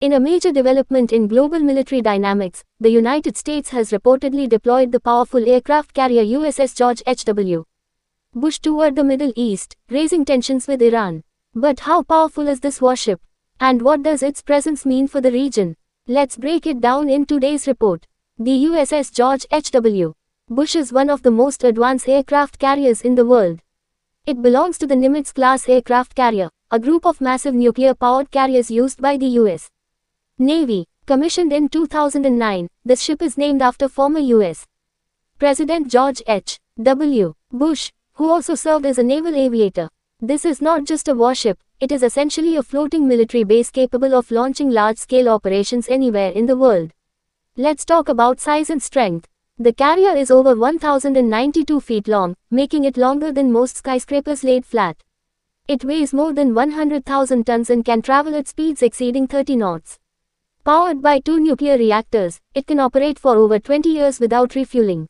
In a major development in global military dynamics, the United States has reportedly deployed the powerful aircraft carrier USS George H.W. Bush toward the Middle East, raising tensions with Iran. But how powerful is this warship? And what does its presence mean for the region? Let's break it down in today's report. The USS George H.W. Bush is one of the most advanced aircraft carriers in the world. It belongs to the Nimitz-class aircraft carrier, a group of massive nuclear-powered carriers used by the U.S. Navy. Commissioned in 2009, this ship is named after former U.S. President George H.W. Bush, who also served as a naval aviator. This is not just a warship, it is essentially a floating military base capable of launching large-scale operations anywhere in the world. Let's talk about size and strength. The carrier is over 1,092 feet long, making it longer than most skyscrapers laid flat. It weighs more than 100,000 tons and can travel at speeds exceeding 30 knots. Powered by 2 nuclear reactors, it can operate for over 20 years without refueling.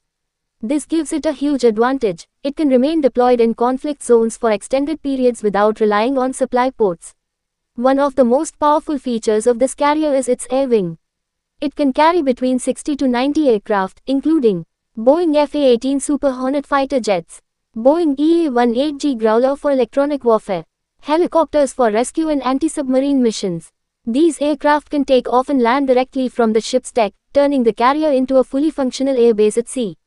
This gives it a huge advantage. It can remain deployed in conflict zones for extended periods without relying on supply ports. One of the most powerful features of this carrier is its air wing. It can carry between 60 to 90 aircraft, including Boeing F/A-18 Super Hornet fighter jets, Boeing EA-18G Growler for electronic warfare, helicopters for rescue and anti-submarine missions. These aircraft can take off and land directly from the ship's deck, turning the carrier into a fully functional airbase at sea.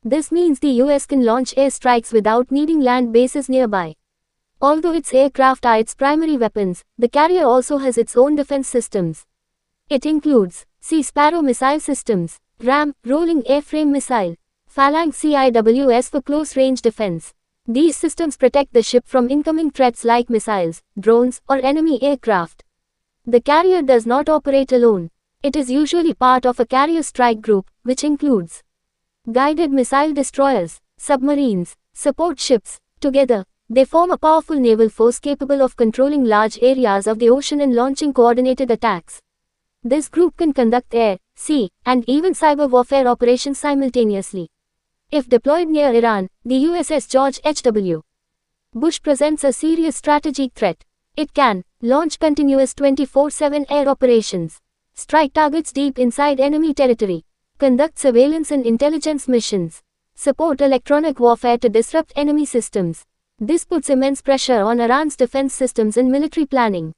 This means the US can launch airstrikes without needing land bases nearby. Although its aircraft are its primary weapons, the carrier also has its own defense systems. It includes Sea Sparrow missile systems, RAM, rolling airframe missile, Phalanx CIWS for close-range defense. These systems protect the ship from incoming threats like missiles, drones, or enemy aircraft. The carrier does not operate alone. It is usually part of a carrier strike group, which includes guided missile destroyers, submarines, support ships. Together, they form a powerful naval force capable of controlling large areas of the ocean and launching coordinated attacks. This group can conduct air, sea, and even cyber warfare operations simultaneously. If deployed near Iran, the USS George H.W. Bush presents a serious strategic threat. It can launch continuous 24/7 air operations, strike targets deep inside enemy territory, conduct surveillance and intelligence missions, support electronic warfare to disrupt enemy systems. This puts immense pressure on Iran's defense systems and military planning.